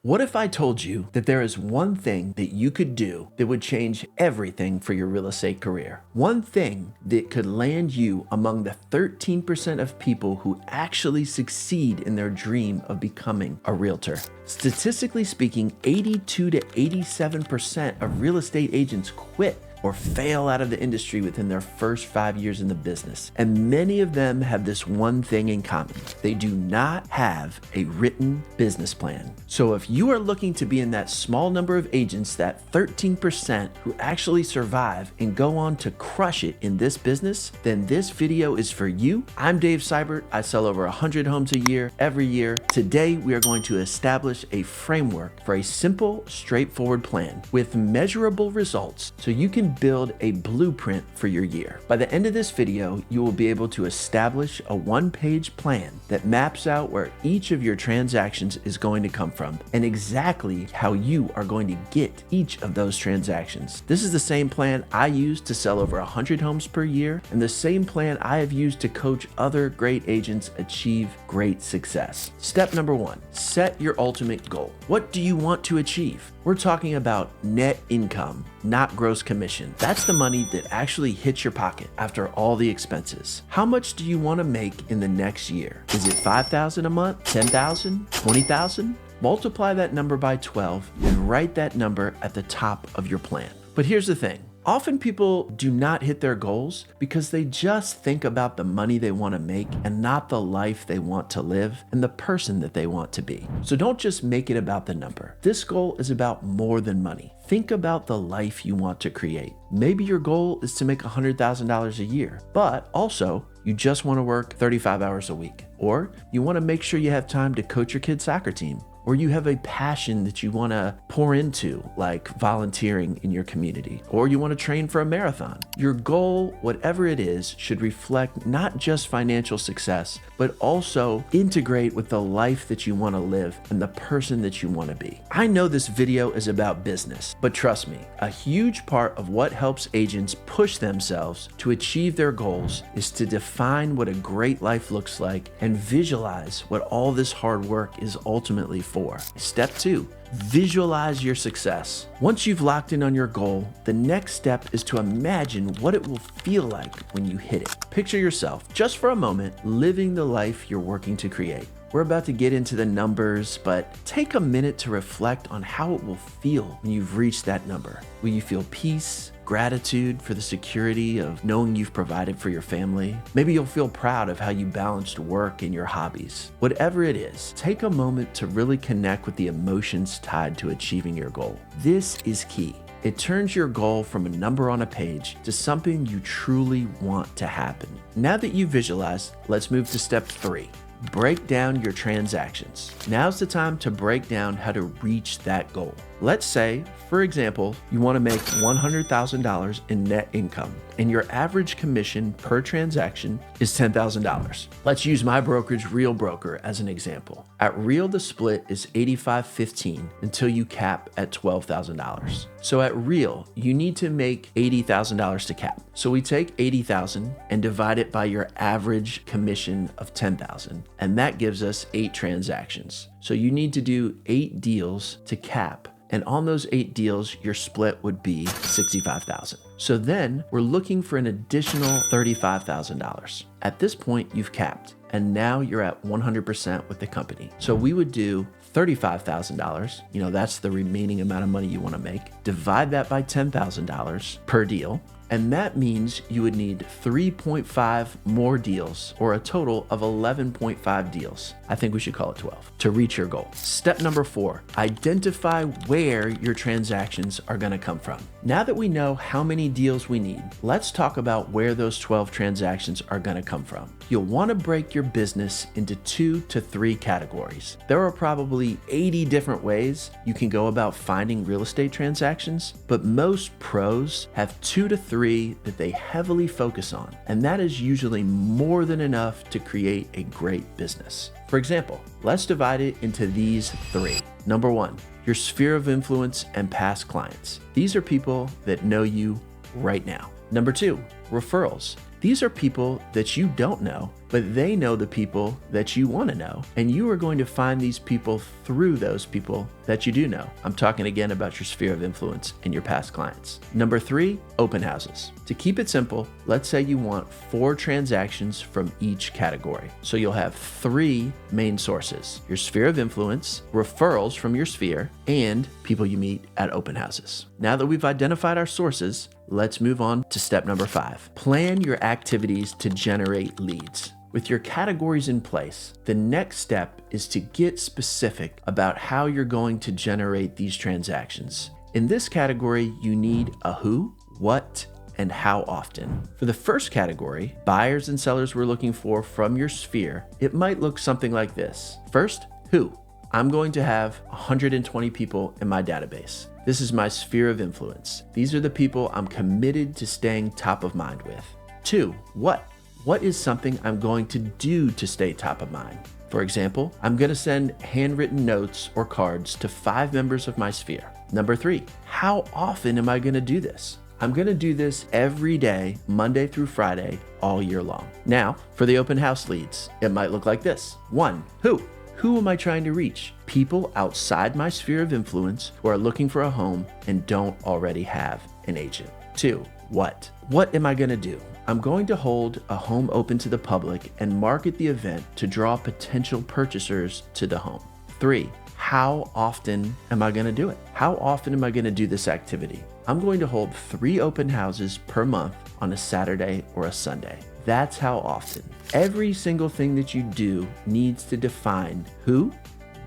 What if I told you that there is one thing that you could do that would change everything for your real estate career? One thing that could land you among the 13% of people who actually succeed in their dream of becoming a realtor. Statistically speaking, 82 to 87% of real estate agents quit or fail out of the industry within their first 5 years in the business. And many of them have this one thing in common. They do not have a written business plan. So if you are looking to be in that small number of agents, that 13% who actually survive and go on to crush it in this business, then this video is for you. I'm Dave Seibert. I sell over 100 homes a year, every year. Today, we are going to establish a framework for a simple, straightforward plan with measurable results so you can build a blueprint for your year. By the end of this video, you will be able to establish a one-page plan that maps out where each of your transactions is going to come from and exactly how you are going to get each of those transactions. This is the same plan I use to sell over 100 homes per year and the same plan I have used to coach other great agents achieve great success. Step number 1, set your ultimate goal. What do you want to achieve? We're talking about net income, not gross commission. That's the money that actually hits your pocket after all the expenses. How much do you want to make in the next year? Is it $5,000 a month, $10,000, $20,000? Multiply that number by 12 and write that number at the top of your plan. But here's the thing. Often people do not hit their goals because they just think about the money they want to make and not the life they want to live and the person that they want to be. So don't just make it about the number. This goal is about more than money. Think about the life you want to create. Maybe your goal is to make $100,000 a year, but also you just want to work 35 hours a week, or you want to make sure you have time to coach your kid's soccer team, or you have a passion that you want to pour into, like volunteering in your community, or you want to train for a marathon. Your goal, whatever it is, should reflect not just financial success, but also integrate with the life that you want to live and the person that you want to be. I know this video is about business, but trust me, a huge part of what helps agents push themselves to achieve their goals is to define what a great life looks like and visualize what all this hard work is ultimately for. Step 2, visualize your success. Once you've locked in on your goal, the next step is to imagine what it will feel like when you hit it. Picture yourself, just for a moment, living the life you're working to create. We're about to get into the numbers, but take a minute to reflect on how it will feel when you've reached that number. Will you feel peace, gratitude for the security of knowing you've provided for your family? Maybe you'll feel proud of how you balanced work and your hobbies. Whatever it is, take a moment to really connect with the emotions tied to achieving your goal. This is key. It turns your goal from a number on a page to something you truly want to happen. Now that you've visualized, let's move to step 3. Break down your transactions. Now's the time to break down how to reach that goal. Let's say, for example, you want to make $100,000 in net income and your average commission per transaction is $10,000. Let's use my brokerage, Real Broker, as an example. At Real, the split is 85-15 until you cap at $12,000. So at Real, you need to make $80,000 to cap. So we take $80,000 and divide it by your average commission of $10,000, and that gives us 8 transactions. So you need to do 8 deals to cap. And on those 8 deals, your split would be $65,000. So then we're looking for an additional $35,000. At this point, you've capped, and now you're at 100% with the company. So we would do $35,000, that's the remaining amount of money you want to make. Divide that by $10,000 per deal. And that means you would need 3.5 more deals, or a total of 11.5 deals. I think we should call it 12 to reach your goal. Step number 4, identify where your transactions are going to come from. Now that we know how many deals we need, let's talk about where those 12 transactions are going to come from. You'll want to break your business into 2 to 3 categories. There are probably 80 different ways you can go about finding real estate transactions, but most pros have 2 to 3 that they heavily focus on, and that is usually more than enough to create a great business. For example, let's divide it into these 3. Number 1, your sphere of influence and past clients. These are people that know you right now. Number 2, referrals. These are people that you don't know but they know the people that you want to know, and you are going to find these people through those people that you do know. I'm talking again about your sphere of influence and your past clients. Number 3, open houses. To keep it simple, let's say you want 4 transactions from each category. So you'll have 3 main sources: your sphere of influence, referrals from your sphere, and people you meet at open houses. Now that we've identified our sources, let's move on to step number 5. Plan your activities to generate leads. With your categories in place, the next step is to get specific about how you're going to generate these transactions. In this category, you need a who, what, and how often. For the first category, buyers and sellers we're looking for from your sphere, it might look something like this. First, who. I'm going to have 120 people in my database. This is my sphere of influence. These are the people I'm committed to staying top of mind with. 2, what? What is something I'm going to do to stay top of mind? For example, I'm going to send handwritten notes or cards to 5 members of my sphere. Number 3, how often am I going to do this? I'm going to do this every day, Monday through Friday, all year long. Now, for the open house leads, it might look like this. 1, who? Who am I trying to reach? People outside my sphere of influence who are looking for a home and don't already have an agent. 2, what? What am I going to do? I'm going to hold a home open to the public and market the event to draw potential purchasers to the home. 3, how often am I going to do it? How often am I going to do this activity? I'm going to hold 3 open houses per month on a Saturday or a Sunday. That's how often. Every single thing that you do needs to define who,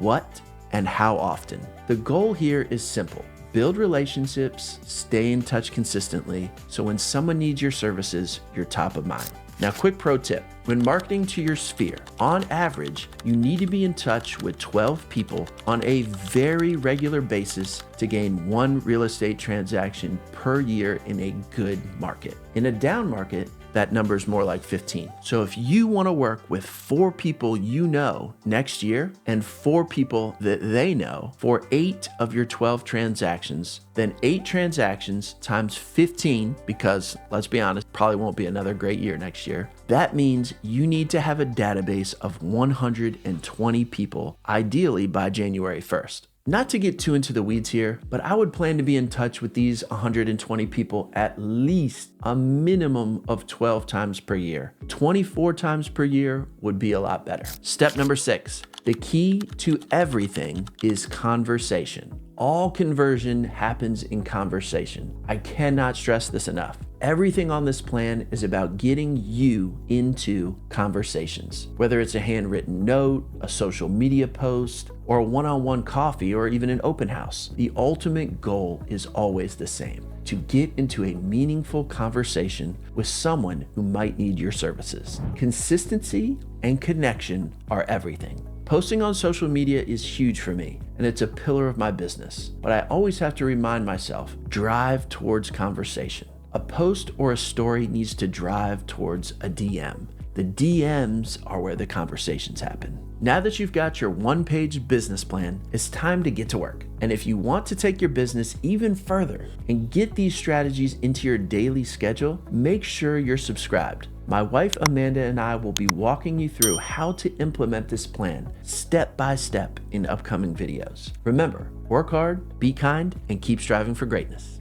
what, and how often. The goal here is simple. Build relationships, stay in touch consistently, so when someone needs your services, you're top of mind. Now, quick pro tip. When marketing to your sphere, on average, you need to be in touch with 12 people on a very regular basis to gain 1 real estate transaction per year in a good market. In a down market, that number is more like 15. So if you want to work with 4 people you know next year and 4 people that they know for 8 of your 12 transactions, then 8 transactions times 15, because let's be honest, probably won't be another great year next year. That means you need to have a database of 120 people, ideally by January 1st. Not to get too into the weeds here, but I would plan to be in touch with these 120 people at least a minimum of 12 times per year. 24 times per year would be a lot better. Step number 6, the key to everything is conversation. All conversion happens in conversation. I cannot stress this enough. Everything on this plan is about getting you into conversations, whether it's a handwritten note, a social media post, or a one-on-one coffee, or even an open house. The ultimate goal is always the same: to get into a meaningful conversation with someone who might need your services. Consistency and connection are everything. Posting on social media is huge for me, and it's a pillar of my business, but I always have to remind myself, drive towards conversation. A post or a story needs to drive towards a DM. The DMs are where the conversations happen. Now that you've got your 1-page business plan, it's time to get to work. And if you want to take your business even further and get these strategies into your daily schedule, make sure you're subscribed. My wife Amanda and I will be walking you through how to implement this plan step by step in upcoming videos. Remember, work hard, be kind, and keep striving for greatness.